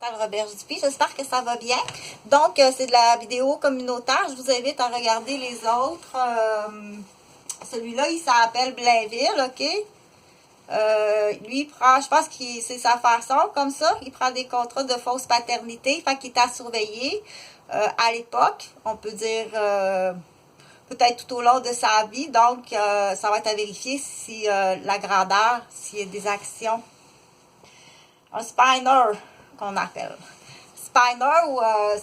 Roberge Dupuis, j'espère que ça va bien. Donc, c'est de la vidéo communautaire. Je vous invite à regarder les autres. Celui-là, il s'appelle Blainville, OK? Lui, il prend, je pense que c'est sa façon, comme ça. Il prend des contrats de fausse paternité, fait qu'il est à surveiller à l'époque. On peut dire peut-être tout au long de sa vie. Donc, ça va être à vérifier si la grandeur, s'il y a des actions. Un spiner, qu'on appelle. Spiner ou un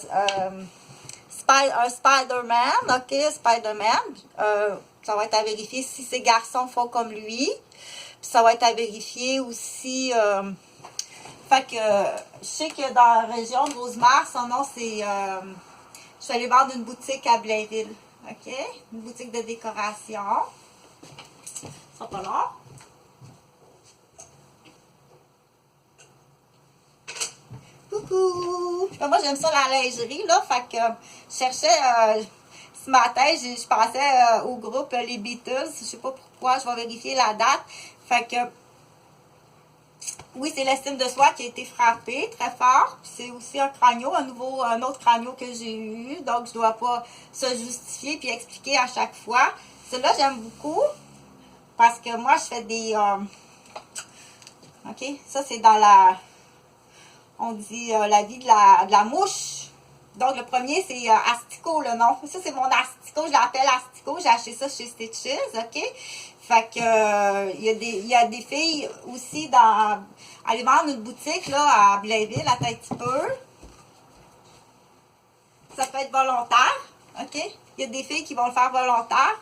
Spider-Man, OK, Spider-Man. Ça va être à vérifier si ces garçons font comme lui. Puis ça va être à vérifier aussi. Fait que je sais que dans la région de Rosemère, son nom c'est. Je suis allée vendre une boutique à Blainville. OK? Une boutique de décoration. Ça sera pas long. Coucou! Moi, j'aime ça la lingerie, là. Fait que je cherchais. Ce matin, je pensais au groupe Les Beatles. Je sais pas pourquoi. Je vais vérifier la date. Fait que. Oui, c'est l'estime de soi qui a été frappée très fort. Puis c'est aussi un crânio, un autre crânio que j'ai eu. Donc, je dois pas se justifier puis expliquer à chaque fois. Celui-là, j'aime beaucoup. Parce que moi, je fais des. OK? Ça, c'est dans la. On dit la vie de la mouche. Donc, le premier, c'est Asticot, le nom. Ça, c'est mon Asticot. Je l'appelle Asticot. J'ai acheté ça chez Stitches, OK? Fait que, il y a des filles aussi dans... Aller vendre une boutique, là, à Blainville, attends un petit peu. Ça peut être volontaire, OK? Il y a des filles qui vont le faire volontaire.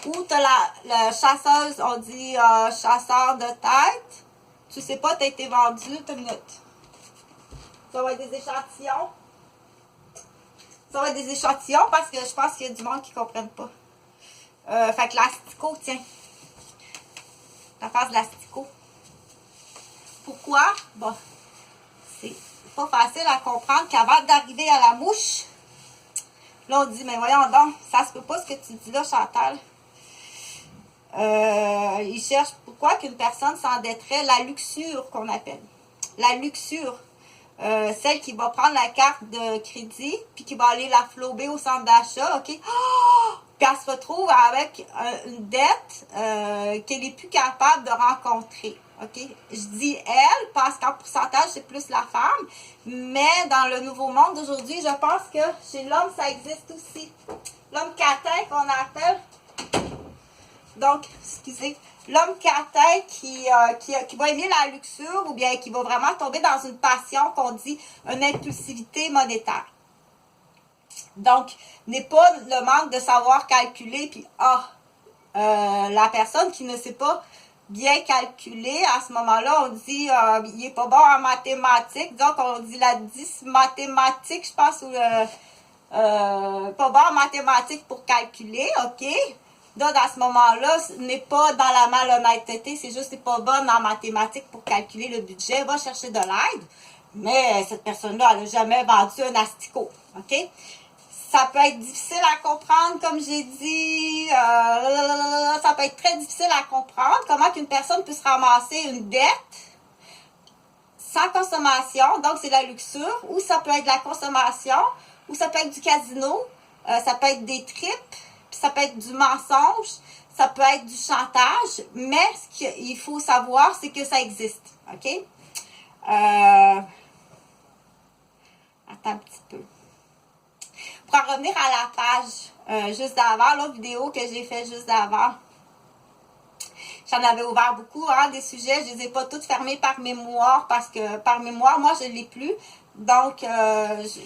Ou tu as la chasseuse, on dit chasseur de tête. Tu sais pas, tu as été vendu, t'as une minute. Ça va être des échantillons. Ça va être des échantillons parce que je pense qu'il y a du monde qui ne comprenne pas. Fait que l'asticot, tiens. La phase de l'asticot. Pourquoi? Bon, c'est pas facile à comprendre qu'avant d'arriver à la mouche, là on dit, mais voyons donc, ça se peut pas ce que tu dis là, Chantal. Il cherche pourquoi qu'une personne s'endetterait, la luxure qu'on appelle. La luxure. Celle qui va prendre la carte de crédit puis qui va aller la flober au centre d'achat, OK? Oh! Puis elle se retrouve avec une dette qu'elle n'est plus capable de rencontrer, OK? Je dis elle parce qu'en pourcentage, c'est plus la femme, mais dans le nouveau monde d'aujourd'hui, je pense que chez l'homme, ça existe aussi. L'homme catin qu'on appelle. Donc, excusez, l'homme catin qui va aimer la luxure ou bien qui va vraiment tomber dans une passion qu'on dit une impulsivité monétaire. Donc, n'est pas le manque de savoir calculer, puis la personne qui ne sait pas bien calculer, à ce moment-là, on dit il n'est pas bon en mathématiques, donc on dit la 10 mathématiques, je pense, ou pas bon en mathématiques pour calculer, OK? Donc, à ce moment-là, n'est pas dans la malhonnêteté, c'est juste n'est pas bonne en mathématiques pour calculer le budget, va chercher de l'aide, mais cette personne-là, elle n'a jamais vendu un asticot, OK? Ça peut être difficile à comprendre, comme j'ai dit, ça peut être très difficile à comprendre, comment qu'une personne peut se ramasser une dette sans consommation, donc c'est la luxure, ou ça peut être de la consommation, ou ça peut être du casino, ça peut être des tripes, puis ça peut être du mensonge, ça peut être du chantage, mais ce qu'il faut savoir, c'est que ça existe, OK? Attends un petit peu. Pour en revenir à la page juste d'avant, l'autre vidéo que j'ai fait juste d'avant, j'en avais ouvert beaucoup, hein, des sujets. Je ne les ai pas toutes fermées par mémoire parce que par mémoire, moi, je ne l'ai plus. Donc,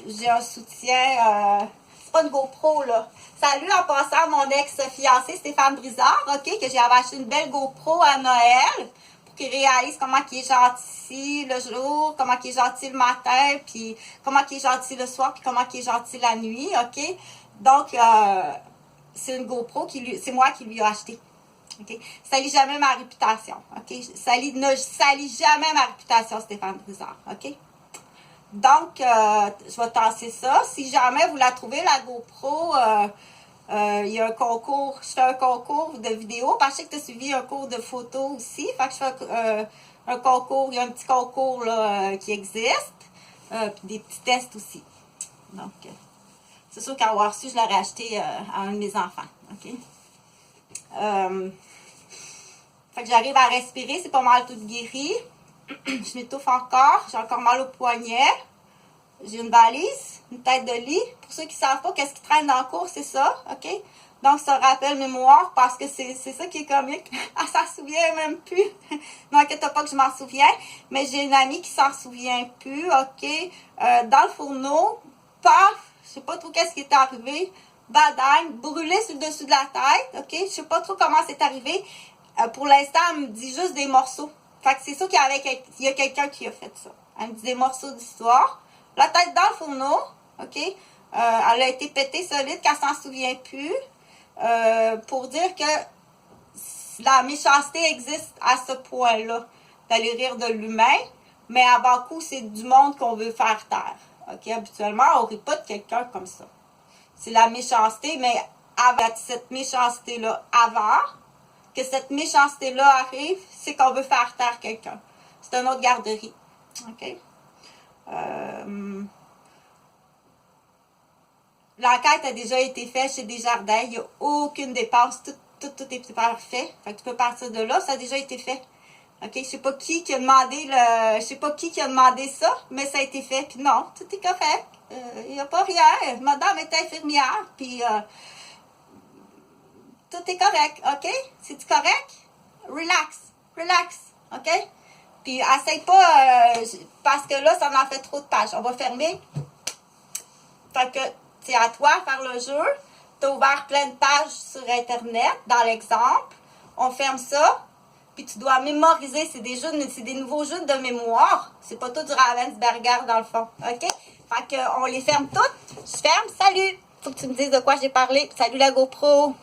j'ai un soutien. C'est pas une GoPro, là. Salut en passant à mon ex-fiancé Stéphane Brizard, OK, que j'ai acheté une belle GoPro à Noël pour qu'il réalise comment il est gentil le jour, comment il est gentil le matin, puis comment il est gentil le soir, puis comment il est gentil la nuit, OK? Donc, c'est une GoPro, c'est moi qui lui ai acheté. OK? Salit jamais ma réputation. OK? Ne salit jamais ma réputation, Stéphane Brizard. OK? Donc, je vais tasser ça. Si jamais vous la trouvez, la GoPro, il y a un concours. Je fais un concours de vidéos. Parce que je sais que tu as suivi un cours de photo aussi. Fait que je fais un concours. Il y a un petit concours là, qui existe. Puis des petits tests aussi. Donc, c'est sûr qu'à avoir su, je l'aurais acheté à un de mes enfants. OK? Fait que j'arrive à respirer, c'est pas mal tout guéri. Je m'étouffe encore, j'ai encore mal au poignet. J'ai une valise, une tête de lit. Pour ceux qui ne savent pas qu'est-ce qui traîne dans le cours, c'est ça, OK? Donc, c'est un rappel mémoire parce que c'est ça qui est comique. Elle s'en souvient même plus. N'inquiète pas que je m'en souviens. Mais j'ai une amie qui s'en souvient plus, OK? Dans le fourneau, paf, je sais pas trop qu'est-ce qui est arrivé. Badagne, brûlé sur le dessus de la tête, OK? Je sais pas trop comment c'est arrivé. Pour l'instant, elle me dit juste des morceaux. Fait que c'est sûr qu'il y a quelqu'un qui a fait ça. Elle me dit des morceaux d'histoire. La tête dans le fourneau, OK? Elle a été pétée solide, qu'elle s'en souvient plus. Pour dire que la méchanceté existe à ce point-là, d'aller rire de l'humain, mais avant coup, c'est du monde qu'on veut faire taire. OK? Habituellement, on ne rit pas de quelqu'un comme ça. C'est la méchanceté, mais avec cette méchanceté-là avant, que cette méchanceté-là arrive, c'est qu'on veut faire taire quelqu'un. C'est une autre garderie. OK? L'enquête a déjà été faite chez Desjardins. Il n'y a aucune dépense. Tout est parfait. Fait que tu peux partir de là. Ça a déjà été fait. OK? Je sais pas qui a demandé je sais pas qui a demandé ça, mais ça a été fait. Puis non, tout est correct. Il n'y a pas rien. Madame est infirmière. Puis tout est correct. OK? C'est-tu correct? Relax. OK? Puis essaye pas, parce que là, ça en fait trop de pages. On va fermer. Fait que c'est à toi de faire le jeu. Tu as ouvert plein de pages sur Internet, dans l'exemple. On ferme ça. Puis tu dois mémoriser. C'est des nouveaux jeux de mémoire. C'est pas tout du Ravensburger dans le fond. OK? Fait que on les ferme toutes. Je ferme. Salut! Faut que tu me dises de quoi j'ai parlé. Salut la GoPro!